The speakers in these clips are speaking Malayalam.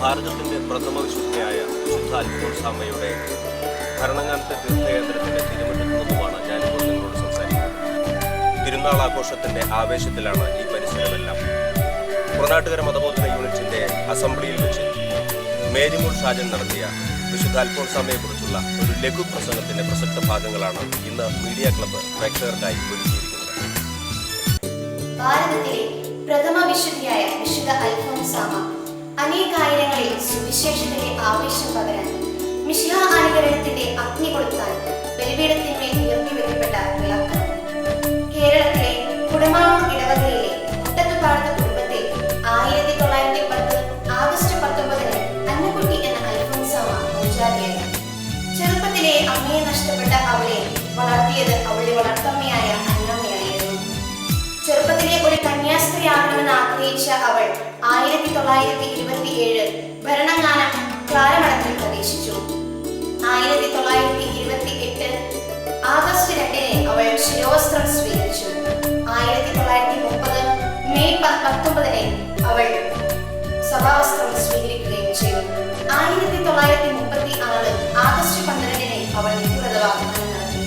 ഭാരതത്തിന്റെ പ്രഥമ വിശുദ്ധയായ വിശുദ്ധ അൽഫോൻസാമ്മയുടെ ഭരണങ്ങാനത്തെ തീർത്ഥകേന്ദ്രത്തിന്റെ തിരുമുറ്റത്തു നിന്നുമാണ് ഞാനിപ്പോൾ നിങ്ങളോട് സംസാരിക്കുന്നത്. തിരുനാൾ ആഘോഷത്തിന്റെ ആവേശത്തിലാണ് ഈ പരിസരമെല്ലാം. പുറനാട്ടുകര മതബോധന യൂണിറ്റിന്റെ അസംബ്ലിയിൽ വെച്ച് മേരിമോൾ ഷാജൻ നടത്തിയ വിശുദ്ധ അൽഫോൻസാമ്മയെക്കുറിച്ചുള്ള ഒരു ലഘു പ്രസംഗത്തിന്റെ പ്രസക്ത ഭാഗങ്ങളാണ് ഇന്ന് മീഡിയ ക്ലബ്ബ് പ്രേക്ഷകർക്കായി ഒരുക്കിയിരിക്കുന്നത്. ഭാരതത്തിലെ പ്രഥമ വിശുദ്ധിയായ വിശുദ്ധ അൽഫോൻസാമ്മ അനേകായിരങ്ങളിൽ സുവിശേഷത്തിന്റെ ആവേശം പകരാൻ മിശിഹ അനുകരണത്തിന്റെ അഗ്നി കൊടുത്താൽ ബലിപീഠത്തിന്മേൽ ഉയർത്തിവെക്കപ്പെട്ട വിളക്കാണ്. കേരളത്തിലെ കുടമാളൂർ ഇടവകയിലെ മുട്ടത്തുപാടത്ത് കുടുംബത്തെ 1910 ആഗസ്റ്റ് 19 അന്നക്കുട്ടി എന്ന അൽഫോൻസാമ്മ പൂജാരിയായി. ചെറുപ്പത്തിലെ അമ്മയെ നഷ്ടപ്പെട്ട അവളെ വളർത്തിയത് അവളുടെ വളർത്തമ്മയായ അന്നമ്മയായിരുന്നു. ചെറുപ്പത്തിലെ ഒരു കന്യാസ്ത്രീ ആകണമെന്ന് ആഗ്രഹിച്ച അവൾ 1927 ഭരണങ്ങാനം ക്ലാരമഠത്തിൽ പ്രവേശിച്ചു. 1928 ആഗസ്റ്റ് 2 അവൾ ശിരോവസ്ത്രം സ്വീകരിച്ചു. 1930 മെയ് 19 അവൾ സഭാവസ്ത്രം സ്വീകരിക്കുകയും ചെയ്തു. 1936 ആഗസ്റ്റ് 12 അവൾ നിത്യവ്രതവാഗ്ദാനം നടത്തി.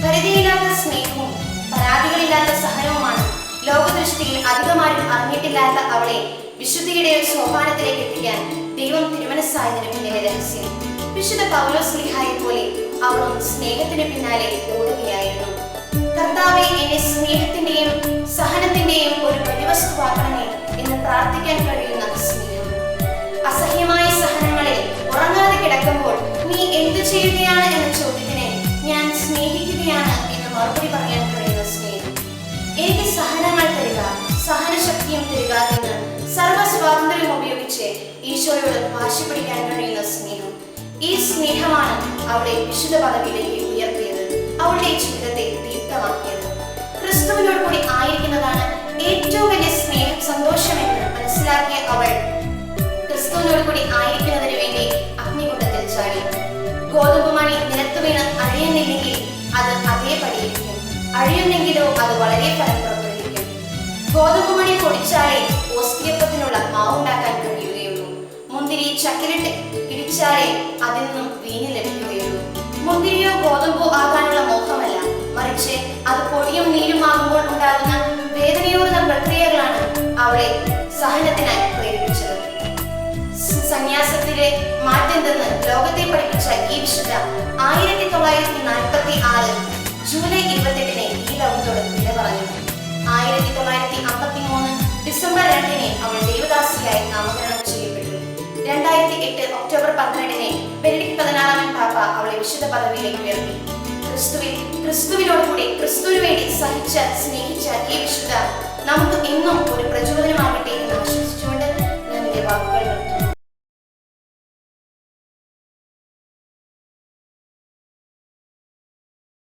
പരിധിയില്ലാത്ത സ്നേഹവും പരാതികളില്ലാത്ത സഹനവുമാണ് ലോകദൃഷ്ടിയിൽ അധികമാരും അറിഞ്ഞിട്ടില്ലാത്ത അവളെ വിശുദ്ധിയുടെ സോപാനത്തിലേക്ക് എത്തിക്കാൻ ദൈവം തിരുമനസ്സായതിനു പിന്നിലെ രഹസ്യം. വിശുദ്ധ പൗലോസ്ലീഹായെ പോലെ അവളും സ്നേഹത്തിന് പിന്നാലെ ഓടുകയായിരുന്നു. കർത്താവേ, എന്നെ സ്നേഹത്തിന്റെയും സഹനത്തിന്റെയും ഒരു ബലിവസ്തുവാക്കണമേ എന്ന് പ്രാർത്ഥിക്കാൻ കഴിയുന്ന സ്നേഹം. അസഹ്യമായ സഹനങ്ങളിൽ ഉറങ്ങാതെ കിടക്കുമ്പോൾ നീ എന്തു ചെയ്യുകയാണ് എന്ന ചോദ്യത്തിന് ഞാൻ സ്നേഹിക്കുകയാണ് എന്ന് മറുപടി പറയാൻ കഴിയുന്ന സ്നേഹം. എനിക്ക് സഹനങ്ങൾ തരിക, സഹനശക്തിയും തരിക എന്ന് സർവ്വസ്വാതന്ത്ര്യം ഉപയോഗിച്ച് ഈശോയോട് വാശി പിടിക്കാൻ കഴിയുന്ന സ്നേഹം. ഈ സ്നേഹമാണ് അവളെ വിശുദ്ധ പദവിയിലേക്ക് ഉയർത്തിയത്, അവളുടെ ജീവിതത്തെ ദീപ്തമാക്കിയത്. ക്രിസ്തുവിനോട് കൂടി ആയിരിക്കുന്നതാണ് ഏറ്റവും വലിയ സ്നേഹം, സന്തോഷമെന്ന് മനസ്സിലാക്കിയ അവൾ ക്രിസ്തുവിനോട് കൂടി ആയിരിക്കുന്നതിന് വേണ്ടി അഗ്നികുണ്ഡത്തിൽ ചാടി. ഗോതമ്പ് മണി നിലത്ത് വീണ് അഴിയുന്നില്ലെങ്കിൽ അത് അതേപടിയിരിക്കും, അഴിയുന്നെങ്കിലോ അത് വളരെ ഫലം പുറപ്പെടുവിക്കും. ഗോതമ്പ് മണി പൊടിച്ചാലേ ഓസ്തിയപ്പത്തിനുള്ള മാവുണ്ടാക്കാൻ കഴിയുകയുള്ളൂ. മുന്തിരി ചക്കിലിട്ട് ഇടിച്ചാലേ അതിൽ നിന്നും വീഞ്ഞ് ലഭിക്കുകയുള്ളൂ. മുന്തിരിയോ ഗോതമ്പോ ആകാനുള്ള മോഹമല്ല, മറിച്ച് അത് പൊടിയും നീരുമാകുമ്പോൾ ഉണ്ടാകുന്ന വേദനയോടുന്ന പ്രക്രിയകളാണ് അവളെ സഹനത്തിനായി പ്രേരിപ്പിച്ചത്. സന്യാസത്തിലെ മാറ്റെന്തെന്ന് ലോകത്തെ പഠിപ്പിച്ച ഈ വിശുദ്ധ 1946 ജൂലൈ 28 ഈ ലോകത്തോട് വിട പറഞ്ഞു. 1953 ഡിസംബർ 2 അവൾ ദേവദാസിയായി നാമകരണം ചെയ്യപ്പെട്ടു. 2008 ഒക്ടോബർ 12 ബെനഡിക്ട് 16 പാപ്പ അവളെ വിശുദ്ധ പദവിയിലേക്ക് ഉയർത്തി. ക്രിസ്തുവിനോട് കൂടി ക്രിസ്തുവിന് വേണ്ടി സഹിച്ച സ്നേഹിച്ച ഈ വിശുദ്ധ നമുക്ക് എന്നും ഒരു പ്രചോദനമാകട്ടെ എന്ന് ആശംസിച്ചു.